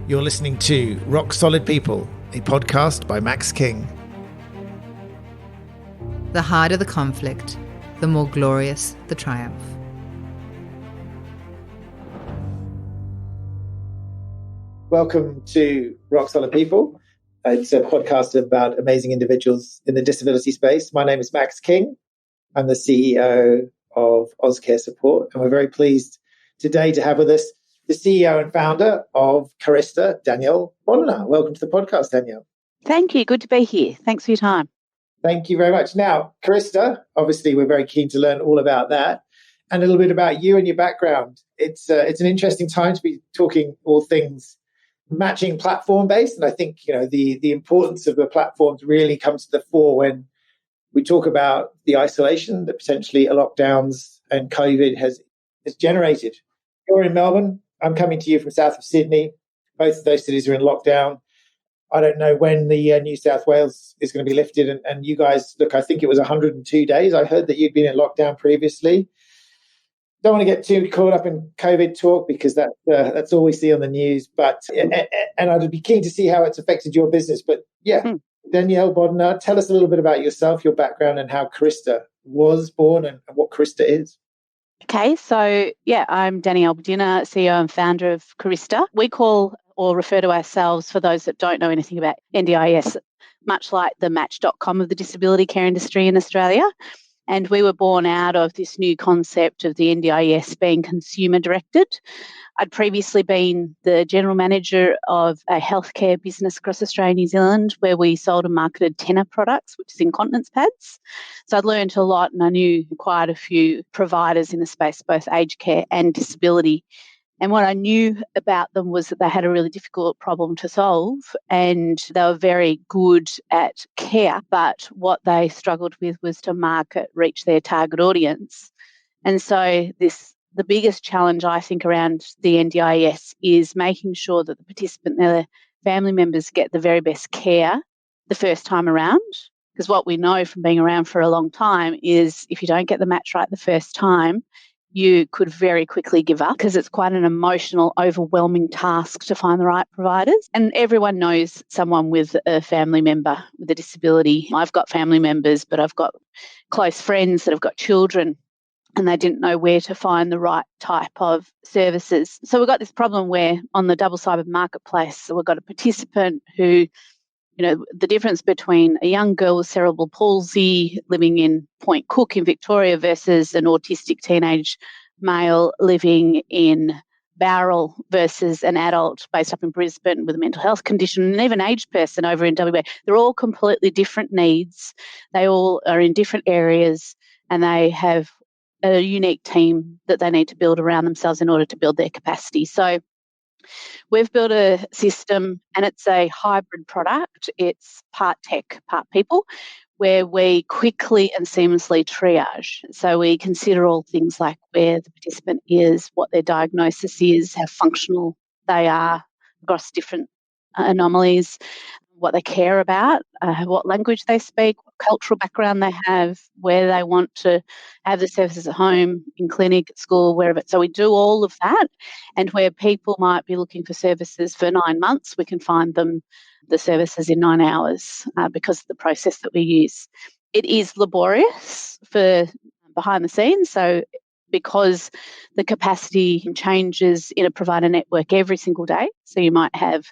You're listening to Rock Solid People, a podcast by Max King. The harder the conflict, the more glorious the triumph. Welcome to Rock Solid People. It's a podcast about amazing individuals in the disability space. My name is Max King. I'm the CEO of Care Support, and we're very pleased today to have with us the CEO and founder of Karista, Danielle Bodinnar. Welcome to the podcast, Danielle. Thank you. Good to be here. Thanks for your time. Thank you very much. Now, Karista, obviously, we're very keen to learn all about that and a little bit about you and your background. It's an interesting time to be talking all things matching platform-based, and I think the importance of the platforms really comes to the fore when we talk about the isolation that potentially lockdowns and COVID has generated. You're in Melbourne. I'm coming to you from south of Sydney. Both of those cities are in lockdown. I don't know when the New South Wales is going to be lifted. And you guys, look, I think it was 102 days. I heard that you'd been in lockdown previously. Don't want to get too caught up in COVID talk because that's all we see on the news. But and I'd be keen to see how it's affected your business. But Danielle Bodinnar, tell us a little bit about yourself, your background, and how Karista was born and what Karista is. Okay, so I'm Danielle Bodinnar, CEO and founder of Karista. We call or refer to ourselves, for those that don't know anything about NDIS, much like the Match.com of the disability care industry in Australia. And we were born out of this new concept of the NDIS being consumer directed. I'd previously been the general manager of a healthcare business across Australia and New Zealand where we sold and marketed Tenor products, which is incontinence pads. So I'd learned a lot and I knew quite a few providers in the space, both aged care and disability. And what I knew about them was that they had a really difficult problem to solve and they were very good at care, but what they struggled with was to market, reach their target audience. And so the biggest challenge I think around the NDIS is making sure that the participant and their family members get the very best care the first time around. Because what we know from being around for a long time is if you don't get the match right the first time, you could very quickly give up because it's quite an emotional, overwhelming task to find the right providers. And everyone knows someone with a family member with a disability. I've got family members, but I've got close friends that have got children and they didn't know where to find the right type of services. So we've got this problem where on the double-sided marketplace, so we've got a participant who, the difference between a young girl with cerebral palsy living in Point Cook in Victoria versus an autistic teenage male living in Bowral versus an adult based up in Brisbane with a mental health condition and even an aged person over in WA. They're all completely different needs. They all are in different areas and they have a unique team that they need to build around themselves in order to build their capacity. So we've built a system and it's a hybrid product. It's part tech, part people, where we quickly and seamlessly triage. So we consider all things like where the participant is, what their diagnosis is, how functional they are across different anomalies, what they care about, what language they speak, what cultural background they have, where they want to have the services at home, in clinic, at school, wherever. So we do all of that. And where people might be looking for services for 9 months, we can find them the services in 9 hours because of the process that we use. It is laborious for behind the scenes. So because the capacity changes in a provider network every single day. So you might have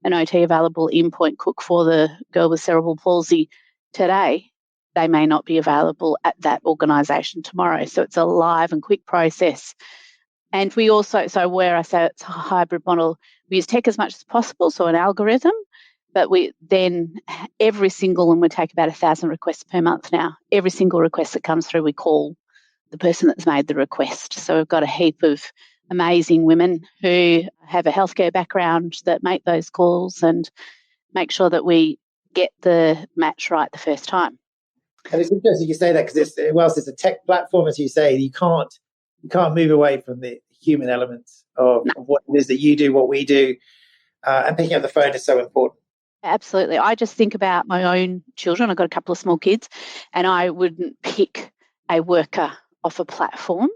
an OT available in Point Cook for the girl with cerebral palsy today, they may not be available at that organisation tomorrow. So it's a live and quick process. And we also, so where I say it's a hybrid model, we use tech as much as possible, so an algorithm, but we then every single, and we take about 1,000 requests per month now, every single request that comes through, we call the person that's made the request. So we've got a heap of amazing women who have a healthcare background that make those calls and make sure that we get the match right the first time. And it's interesting you say that because whilst it's a tech platform, as you say, you can't move away from the human elements of what it is that you do, what we do, and picking up the phone is so important. Absolutely. I just think about my own children. I've got a couple of small kids and I wouldn't pick a worker off a platform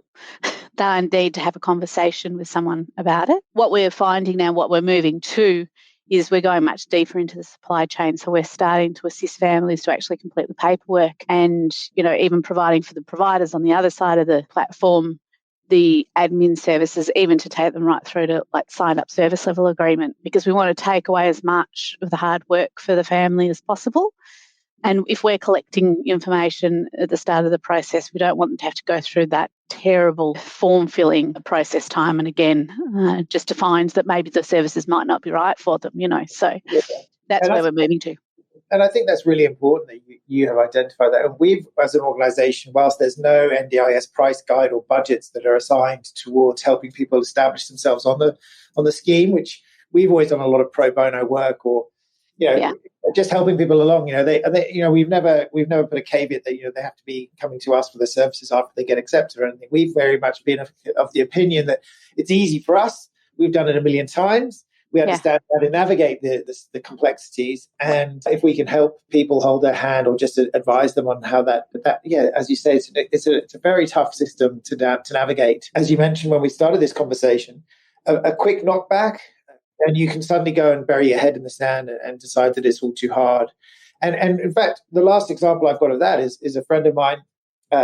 they need to have a conversation with someone about it. What we're finding now, what we're moving to, is we're going much deeper into the supply chain. So we're starting to assist families to actually complete the paperwork and, even providing for the providers on the other side of the platform the admin services, even to take them right through to signed up service level agreement, because we want to take away as much of the hard work for the family as possible. And if we're collecting information at the start of the process, we don't want them to have to go through that terrible form filling process time and again, just to find that maybe the services might not be right for them, So that's where we're moving to. And I think that's really important that you have identified that. And we've, as an organisation, whilst there's no NDIS price guide or budgets that are assigned towards helping people establish themselves on the scheme, which we've always done a lot of pro bono work or, just helping people along. We've never put a caveat that they have to be coming to us for the services after they get accepted or anything. We've very much been of the opinion that it's easy for us. We've done it a million times. We understand how to navigate the complexities, and if we can help people hold their hand or just advise them on how that as you say, it's a very tough system to navigate. As you mentioned when we started this conversation, a quick knockback, and you can suddenly go and bury your head in the sand and decide that it's all too hard. And in fact, the last example I've got of that is a friend of mine.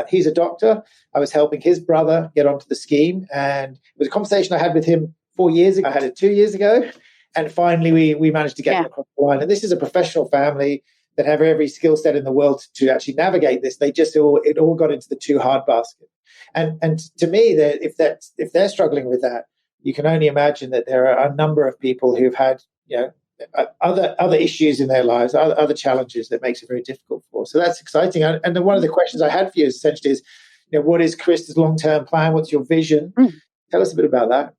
He's a doctor. I was helping his brother get onto the scheme, and it was a conversation I had with him 4 years ago. I had it 2 years ago, and finally we managed to get them across the line. And this is a professional family that have every skill set in the world to actually navigate this. They just it all got into the too hard basket. And to me, that if they're struggling with that, you can only imagine that there are a number of people who've had other issues in their lives, other challenges that makes it very difficult for. So that's exciting. And then one of the questions I had for you essentially is, what is Karista's long-term plan? What's your vision? Tell us a bit about that.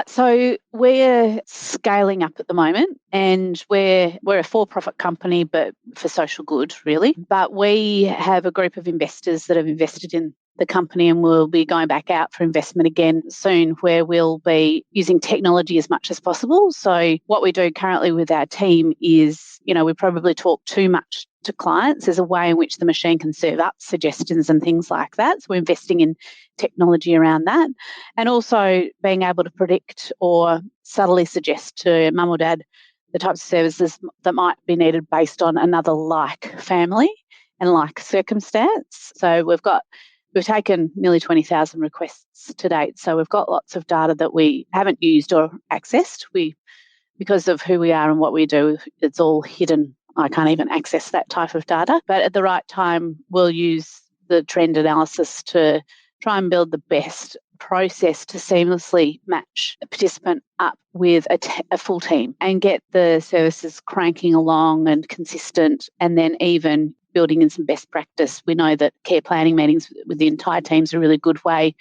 So we're scaling up at the moment, and we're a for-profit company, but for social good, really. But we have a group of investors that have invested in the company, and we'll be going back out for investment again soon, where we'll be using technology as much as possible. So what we do currently with our team is, we probably talk too much to clients. There's a way in which the machine can serve up suggestions and things like that. So we're investing in technology around that, and also being able to predict or subtly suggest to mum or dad the types of services that might be needed based on another like family and like circumstance. So we've taken nearly 20,000 requests to date. So we've got lots of data that we haven't used or accessed. Because of who we are and what we do, it's all hidden. I can't even access that type of data. But at the right time, we'll use the trend analysis to try and build the best process to seamlessly match a participant up with a full team and get the services cranking along and consistent, and then even building in some best practice. We know that care planning meetings with the entire team is a really good way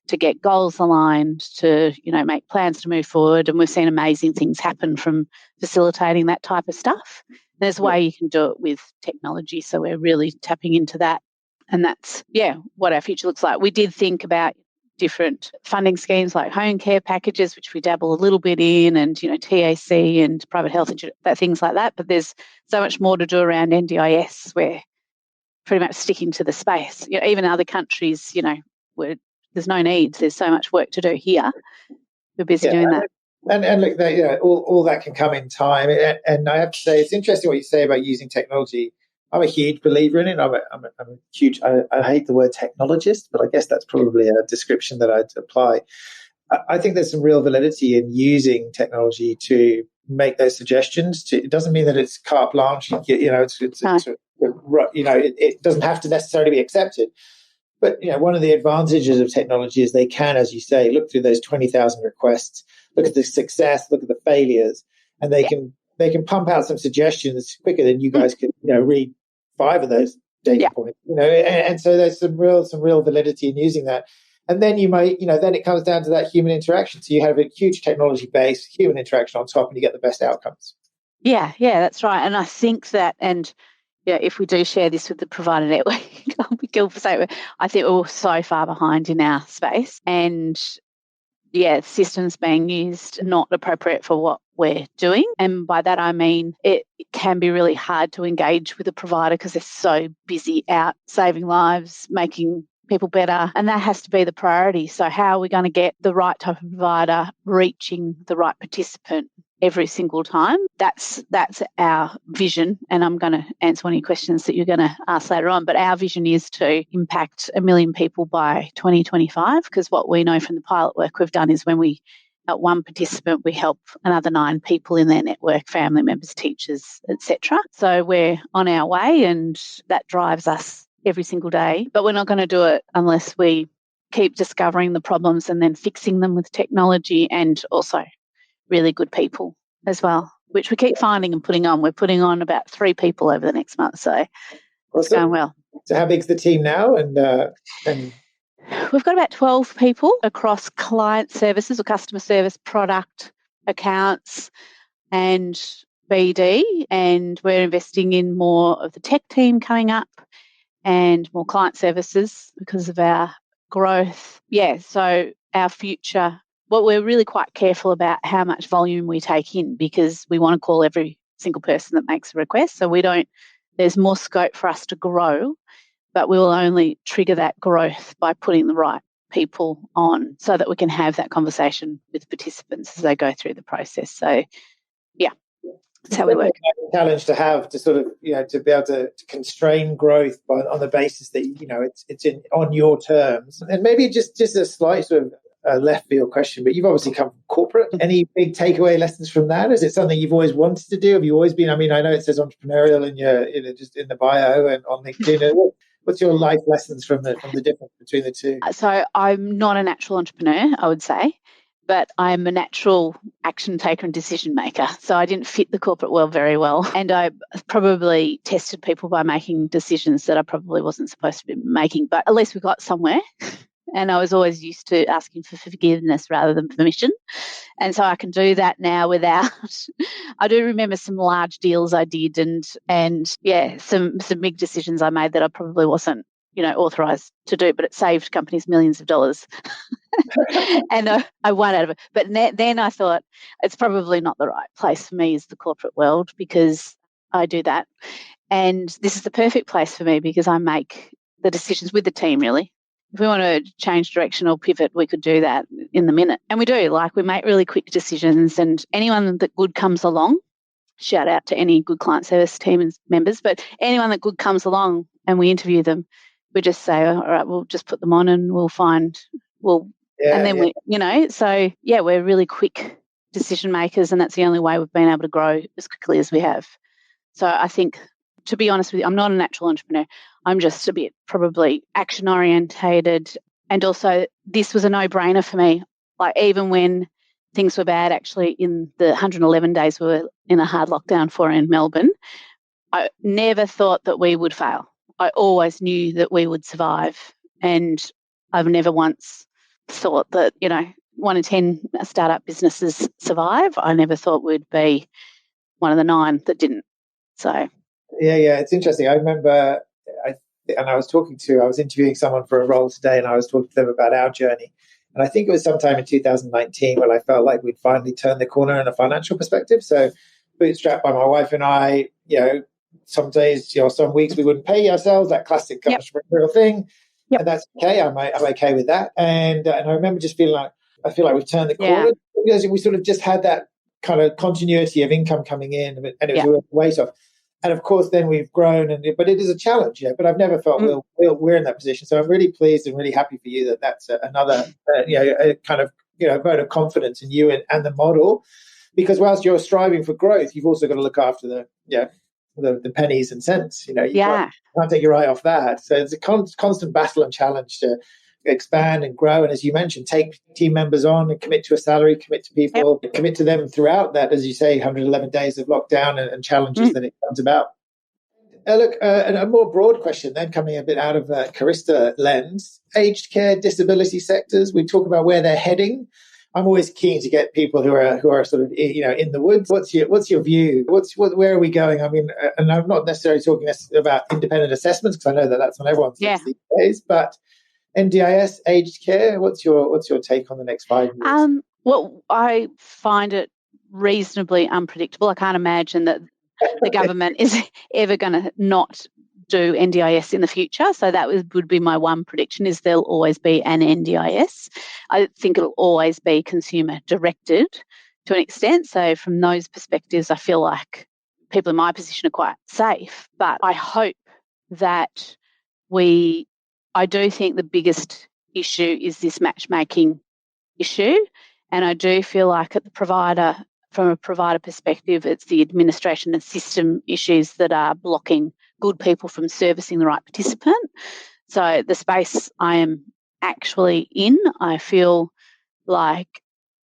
to get goals aligned, to make plans to move forward. And we've seen amazing things happen from facilitating that type of stuff. There's a way you can do it with technology, so we're really tapping into that. And that's, what our future looks like. We did think about different funding schemes like home care packages, which we dabble a little bit in, and, TAC and private health insurance, things like that. But there's so much more to do around NDIS. We're pretty much sticking to the space. Even other countries, where there's no needs. There's so much work to do here. We're busy doing that. And look, all that can come in time. And I have to say, it's interesting what you say about using technology. I'm a huge believer in it. I'm a huge, I hate the word technologist, but I guess that's probably a description that I'd apply. I think there's some real validity in using technology to make those suggestions. It doesn't mean that it's carte blanche. It doesn't have to necessarily be accepted. But one of the advantages of technology is they can, as you say, look through those 20,000 requests, look at the success, look at the failures, and they can pump out some suggestions quicker than you guys could read 5 of those data points. And so there's some real validity in using that. And then you might, then it comes down to that human interaction. So you have a huge technology base, human interaction on top, and you get the best outcomes. Yeah, that's right. And I think that, and if we do share this with the provider network, I'll be guilty for saying, I think we're so far behind in our space, and systems being used not appropriate for what we're doing. And by that I mean it can be really hard to engage with a provider because they're so busy out saving lives, making people better, and that has to be the priority. So how are we going to get the right type of provider reaching the right participant every single time? That's our vision, and I'm going to answer one of your questions that you're going to ask later on, but our vision is to impact 1 million people by 2025, because what we know from the pilot work we've done is when we help one participant, we help another 9 people in their network, family members, teachers, etc. So we're on our way, and that drives us every single day. But we're not going to do it unless we keep discovering the problems and then fixing them with technology, and also really good people as well, which we keep finding and putting on. We're putting on about 3 people over the next month, so it's going well. So how big's the team now? And we've got about 12 people across client services or customer service, product, accounts, and BD, and we're investing in more of the tech team coming up and more client services because of our growth. Yeah, so our future, well, we're really quite careful about how much volume we take in, because we want to call every single person that makes a request. So there's more scope for us to grow, but we will only trigger that growth by putting the right people on so that we can have that conversation with participants as they go through the process. So, yeah, that's how we work. It's a challenge to have to sort of, to be able to constrain growth on the basis that, it's on your terms. And maybe just a slight sort of left field question, but you've obviously come from corporate. Any big takeaway lessons from that? Is it something you've always wanted to do? Have you always been, I know it says entrepreneurial in your, just in the bio and on LinkedIn. What's your life lessons from the difference between the two? So I'm not a natural entrepreneur, I would say, but I'm a natural action taker and decision maker. So I didn't fit the corporate world very well. And I probably tested people by making decisions that I probably wasn't supposed to be making, but at least we got somewhere. And I was always used to asking for forgiveness rather than permission. And so I can do that now without. I do remember some large deals I did and yeah, some big decisions I made that I probably wasn't, authorised to do, but it saved companies millions of dollars. And I won out of it. But then I thought it's probably not the right place for me, is the corporate world, because I do that. And this is the perfect place for me because I make the decisions with the team, really. If we want to change direction or pivot, we could do that in the minute. And we do, we make really quick decisions, and anyone that good comes along, shout out to any good client service team members, but anyone that good comes along and we interview them, we just say, all right, we'll just put them on and we're really quick decision makers, and that's the only way we've been able to grow as quickly as we have. So I think, to be honest with you, I'm not a natural entrepreneur. I'm just a bit probably action orientated. And also this was a no-brainer for me. Even when things were bad, actually in the 111 days we were in a hard lockdown for in Melbourne, I never thought that we would fail. I always knew that we would survive. And I've never once thought that, 1 in 10 startup businesses survive. I never thought we'd be one of the 9 that didn't. So yeah, it's interesting. I remember, I was interviewing someone for a role today, and I was talking to them about our journey. And I think it was sometime in 2019 when I felt like we'd finally turned the corner in a financial perspective. So bootstrapped by my wife and I, some days, some weeks we wouldn't pay ourselves, that classic entrepreneurial thing. Yep. And that's okay. I'm okay with that. And I remember just feeling like, I feel like we've turned the corner because we sort of just had that kind of continuity of income coming in, and it was a weight off. And of course, then we've grown, but it is a challenge. But I've never felt we're in that position. So I'm really pleased and really happy for you that that's another, a kind of vote of confidence in you and the model. Because whilst you're striving for growth, you've also got to look after the pennies and cents. You can't take your eye off that. So it's a constant battle and challenge to expand and grow, and as you mentioned, take team members on and commit to a salary, commit to people, commit to them throughout that, as you say, 111 days of lockdown and challenges that it comes about. Look, a more broad question then, coming a bit out of Karista lens, aged care, disability sectors, we talk about where they're heading. I'm always keen to get people who are sort of in the woods. What's your view? Where are we going? I mean, and I'm not necessarily talking about independent assessments, because I know that's on everyone's list these days, but NDIS, aged care, what's your take on the next 5 years? Well, I find it reasonably unpredictable. I can't imagine that the government is ever going to not do NDIS in the future. So that would be my one prediction, is there'll always be an NDIS. I think it'll always be consumer directed to an extent. So from those perspectives, I feel like people in my position are quite safe. But I hope that I do think the biggest issue is this matchmaking issue. And I do feel like from a provider perspective, it's the administration and system issues that are blocking good people from servicing the right participant. So the space I am actually in, I feel like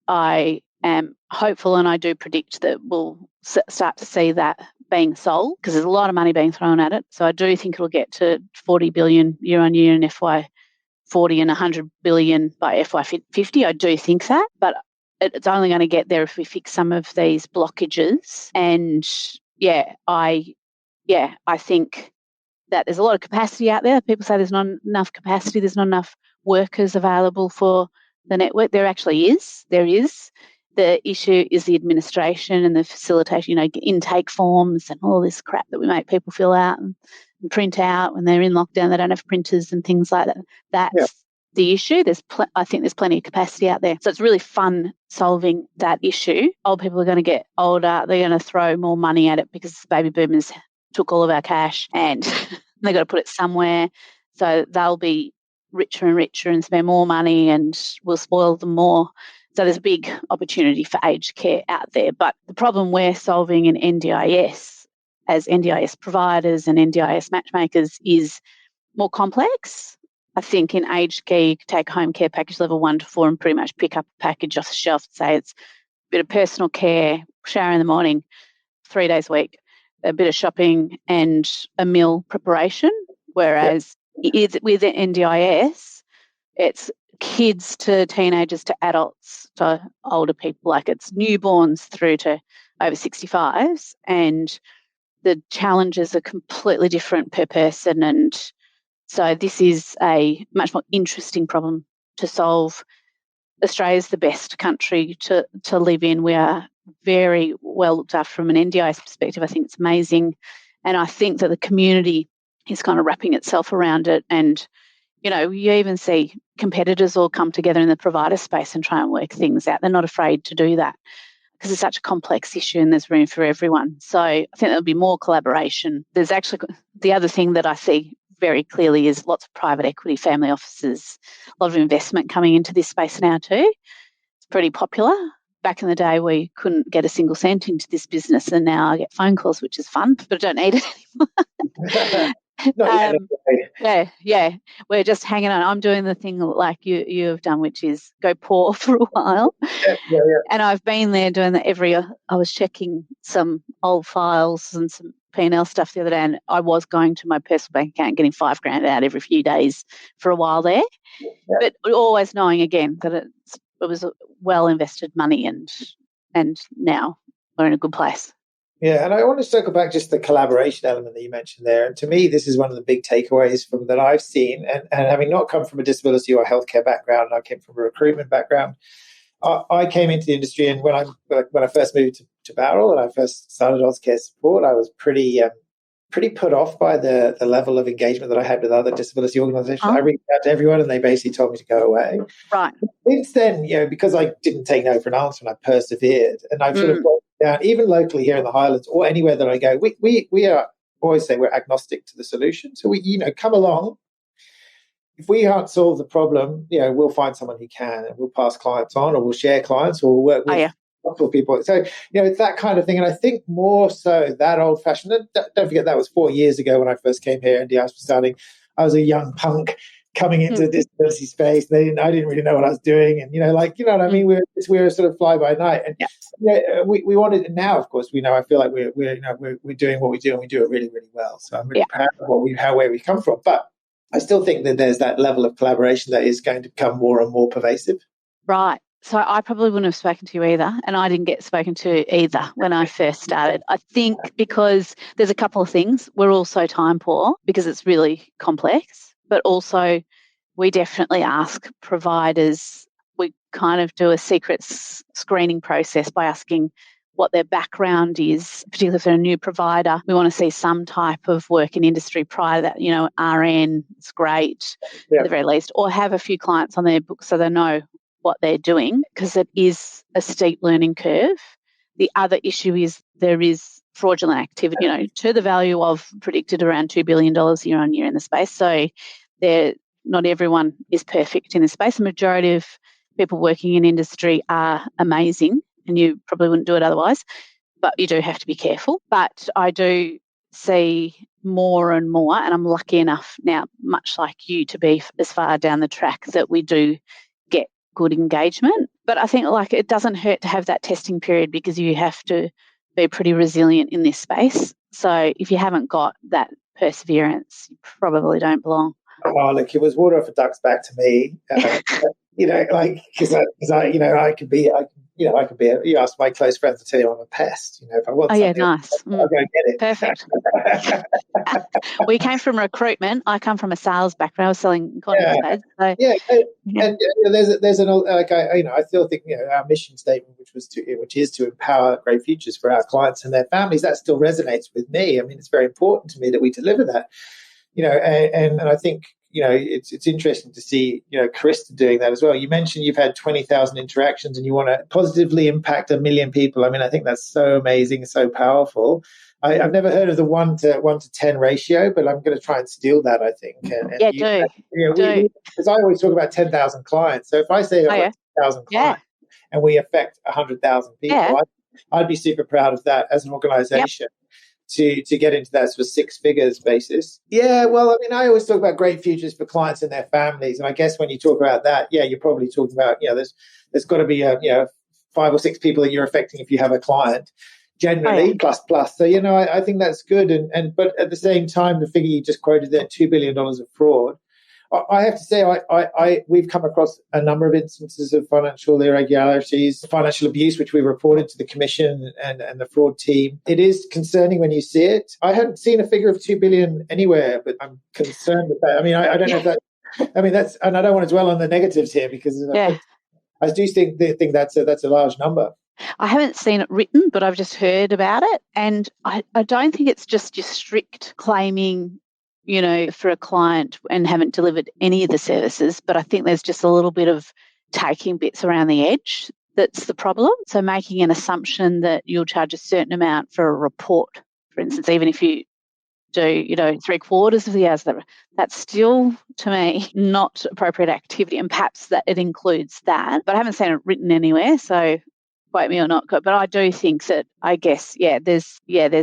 I am hopeful, and I do predict that we'll start to see that being sold, because there's a lot of money being thrown at it. So I do think it'll get to 40 billion year on year in FY40 and 100 billion by FY50. I do think that, but it's only going to get there if we fix some of these blockages. And I think that there's a lot of capacity out there. People say there's not enough capacity, there's not enough workers available for the network. There actually is. There is. The issue is the administration and the facilitation, intake forms and all this crap that we make people fill out and print out when they're in lockdown. They don't have printers and things like that. That's the issue. I think there's plenty of capacity out there. So it's really fun solving that issue. Old people are going to get older. They're going to throw more money at it because baby boomers took all of our cash and they've got to put it somewhere. So they'll be richer and richer and spend more money, and we'll spoil them more. So there's a big opportunity for aged care out there. But the problem we're solving in NDIS, as NDIS providers and NDIS matchmakers, is more complex. I think in aged care, you can take home care package level 1 to 4 and pretty much pick up a package off the shelf and say it's a bit of personal care, shower in the morning, 3 days a week, a bit of shopping and a meal preparation. Whereas with NDIS, it's kids to teenagers to adults to older people, like it's newborns through to over 65s, and the challenges are completely different per person. And so this is a much more interesting problem to solve. Australia's the best country to live in. We are very well looked after from an NDIS perspective. I think it's amazing. And I think that the community is kind of wrapping itself around it. And you even see competitors all come together in the provider space and try and work things out. They're not afraid to do that because it's such a complex issue and there's room for everyone. So I think there'll be more collaboration. There's actually the other thing that I see very clearly is lots of private equity, family offices, a lot of investment coming into this space now too. It's pretty popular. Back in the day, we couldn't get a single cent into this business, and now I get phone calls, which is fun, but I don't need it anymore. We're just hanging on. I'm doing the thing like you have done, which is go poor for a while. And I've been there doing that I was checking some old files and some P&L stuff the other day, and I was going to my personal bank account getting $5,000 out every few days for a while there. But always knowing again that it was well invested money, and now we're in a good place. Yeah, and I want to circle back just the collaboration element that you mentioned there. And to me, this is one of the big takeaways from that I've seen. And having not come from a disability or healthcare background, I came from a recruitment background. I came into the industry, and when I first moved to Barrel and I first started Ozcare Support, I was pretty put off by the level of engagement that I had with other disability organisations. I reached out to everyone, and they basically told me to go away. Right. Since then, because I didn't take no for an answer, and I persevered, and I've sort of broken down, even locally here in the Highlands or anywhere that I go, we are always say we're agnostic to the solution. So we come along. If we can't solve the problem, we'll find someone who can, and we'll pass clients on, or we'll share clients, or we'll work with helpful people. So, it's that kind of thing. And I think more so that old-fashioned, don't forget that was 4 years ago when I first came here and DIS was starting. I was a young punk coming into the disability space. I didn't really know what I was doing. And, what I mean? We were sort of fly by night. And we wanted, and now, of course, I feel like we're doing what we do, and we do it really, really well. So I'm really proud of where we come from. But I still think that there's that level of collaboration that is going to become more and more pervasive. Right. So I probably wouldn't have spoken to you either, and I didn't get spoken to either when I first started. I think because there's a couple of things. We're also time poor because it's really complex, but also we definitely ask providers. We kind of do a secret screening process by asking what their background is, particularly if they're a new provider. We want to see some type of work in industry prior to that, RN, it's great at the very least, or have a few clients on their books so they know what they're doing, because it is a steep learning curve. The other issue is there is fraudulent activity, to the value of predicted around $2 billion year on year in the space. So not everyone is perfect in this space. The majority of people working in industry are amazing, and you probably wouldn't do it otherwise, but you do have to be careful. But I do see more and more, and I'm lucky enough now, much like you, to be as far down the track that we do get good engagement. But I think it doesn't hurt to have that testing period, because you have to be pretty resilient in this space. So if you haven't got that perseverance, you probably don't belong. Oh, look, it was water off a duck's back to me. Because I could be, you ask my close friends to tell you I'm a pest. If I want something, nice. I'll go get it. Perfect. We came from recruitment. I come from a sales background. I was selling condoms. So. And there's I still think our mission statement, which is to empower great futures for our clients and their families, that still resonates with me. I mean, it's very important to me that we deliver that. And I think, it's interesting to see, Karista doing that as well. You mentioned you've had 20,000 interactions and you want to positively impact 1 million people. I mean, I think that's so amazing, so powerful. I've never heard of the 1 to 10 ratio, but I'm going to try and steal that, I think. Do. Because I always talk about 10,000 clients. So if I say I've got 10,000 clients and we affect 100,000 people, I'd be super proud of that as an organization. To get into that sort of six figures basis. Yeah, well, I mean, I always talk about great futures for clients and their families. And I guess when you talk about that, you're probably talking about, there's got to be, 5 or 6 people that you're affecting if you have a client, generally, plus. So, I think that's good. But at the same time, the figure you just quoted there, $2 billion of fraud, I have to say, we've come across a number of instances of financial irregularities, financial abuse, which we reported to the Commission and the fraud team. It is concerning when you see it. I haven't seen a figure of 2 billion anywhere, but I'm concerned with that. I mean, I don't know if that. I mean, and I don't want to dwell on the negatives here, because I do think that's a large number. I haven't seen it written, but I've just heard about it, and I don't think it's just your strict claiming, for a client and haven't delivered any of the services. But I think there's just a little bit of taking bits around the edge that's the problem. So making an assumption that you'll charge a certain amount for a report, for instance, even if you do, 3/4 of the hours, that's still, to me, not appropriate activity. And perhaps that it includes that. But I haven't seen it written anywhere, so quote me or not, but I do think that, I guess, there's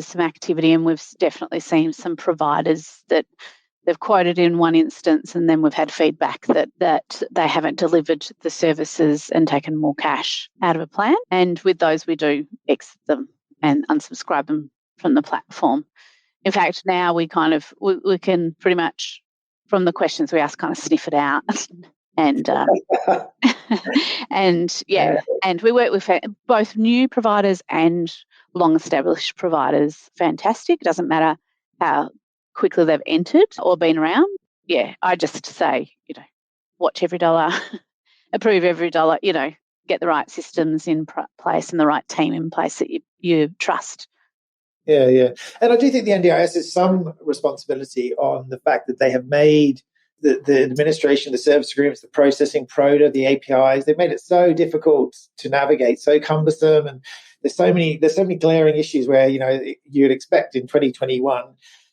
some activity, and we've definitely seen some providers that they've quoted in one instance, and then we've had feedback that they haven't delivered the services and taken more cash out of a plan. And with those, we do exit them and unsubscribe them from the platform. In fact, now we can pretty much, from the questions we ask, kind of sniff it out. And and we work with both new providers and long-established providers. Fantastic. It doesn't matter how quickly they've entered or been around. Yeah, I just say, watch every dollar, approve every dollar, get the right systems in place and the right team in place that you trust. Yeah. And I do think the NDIS has some responsibility on the fact that they have made the administration, the service agreements, the processing, PRODA, the APIs, they've made it so difficult to navigate, so cumbersome, and there's so many glaring issues where you'd expect in 2021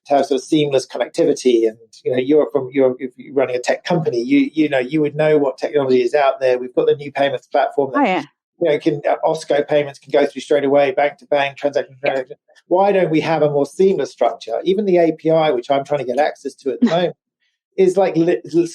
to have sort of seamless connectivity. And if you're running a tech company, you would know what technology is out there. We've got the new payments platform that OSCO payments can go through straight away, bank to bank, transaction to transaction. Why don't we have a more seamless structure? Even the API, which I'm trying to get access to at the moment, is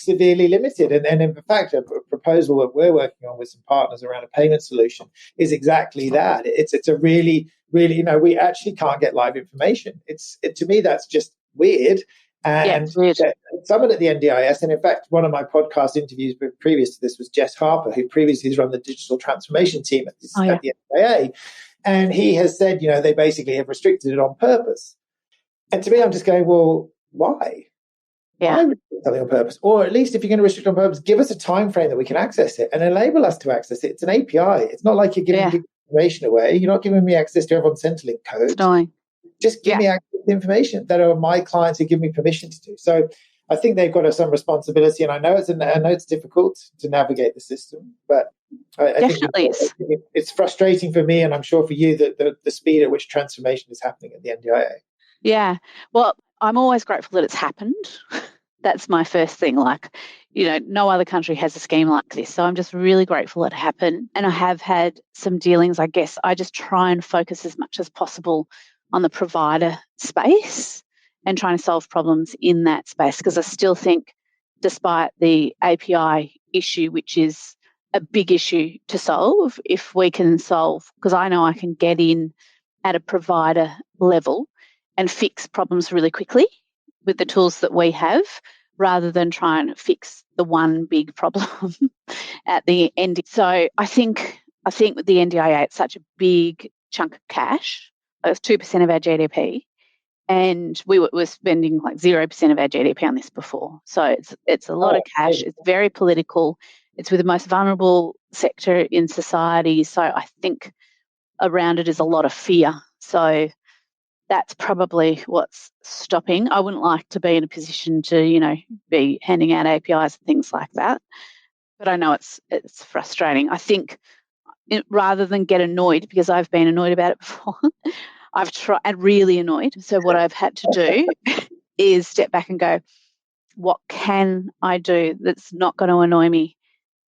severely limited. And in fact, a proposal that we're working on with some partners around a payment solution is exactly that. It's a really, really, we actually can't get live information. To me, that's just weird. And someone at the NDIS, and in fact, one of my podcast interviews previous to this was Jess Harper, who previously has run the digital transformation team at the SCA. And he has said, they basically have restricted it on purpose. And to me, I'm just going, well, why? Yeah. Why would you do something on purpose? Or at least if you're going to restrict on purpose, give us a time frame that we can access it and enable us to access it. It's an API. It's not like you're giving people information away. You're not giving me access to everyone's Centrelink code. It's annoying. Just give me access to the information that are my clients who give me permission to do. So I think they've got some responsibility, and I know it's difficult to navigate the system, but I Definitely think it's frustrating for me, and I'm sure for you, that the speed at which transformation is happening at the NDIA. Yeah. Well, I'm always grateful that it's happened. That's my first thing. Like, no other country has a scheme like this. So I'm just really grateful it happened. And I have had some dealings, I guess. I just try and focus as much as possible on the provider space and trying to solve problems in that space, because I still think, despite the API issue, which is a big issue to solve, if we can solve, because I know I can get in at a provider level and fix problems really quickly with the tools that we have, rather than try and fix the one big problem at the end. So I think with the NDIA, it's such a big chunk of cash. It's 2% of our GDP. And we were spending like 0% of our GDP on this before. So it's a lot of cash. It's very political. It's with the most vulnerable sector in society. So I think around it is a lot of fear. So that's probably what's stopping. I wouldn't like to be in a position to, be handing out APIs and things like that. But I know it's frustrating. I think rather than get annoyed, because I've been annoyed about it before, I've tried and really annoyed. So what I've had to do is step back and go, what can I do that's not going to annoy me,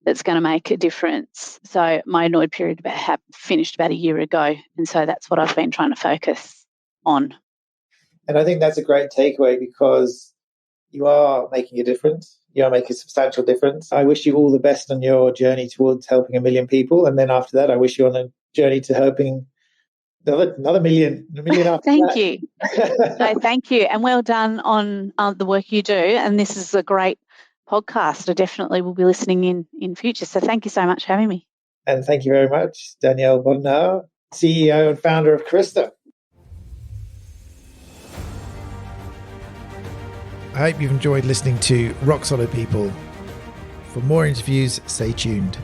that's going to make a difference? So my annoyed period finished about a year ago. And so that's what I've been trying to focus on. And I think that's a great takeaway, because you are making a difference. You are making a substantial difference. I wish you all the best on your journey towards helping 1 million people. And then after that, I wish you on a journey to helping another million after Thank that. you. No, thank you. And well done on the work you do. And this is a great podcast. I definitely will be listening in future. So thank you so much for having me. And thank you very much, Danielle Bodinnar, CEO and founder of Karista. I hope you've enjoyed listening to Rock Solid People. For more interviews, stay tuned.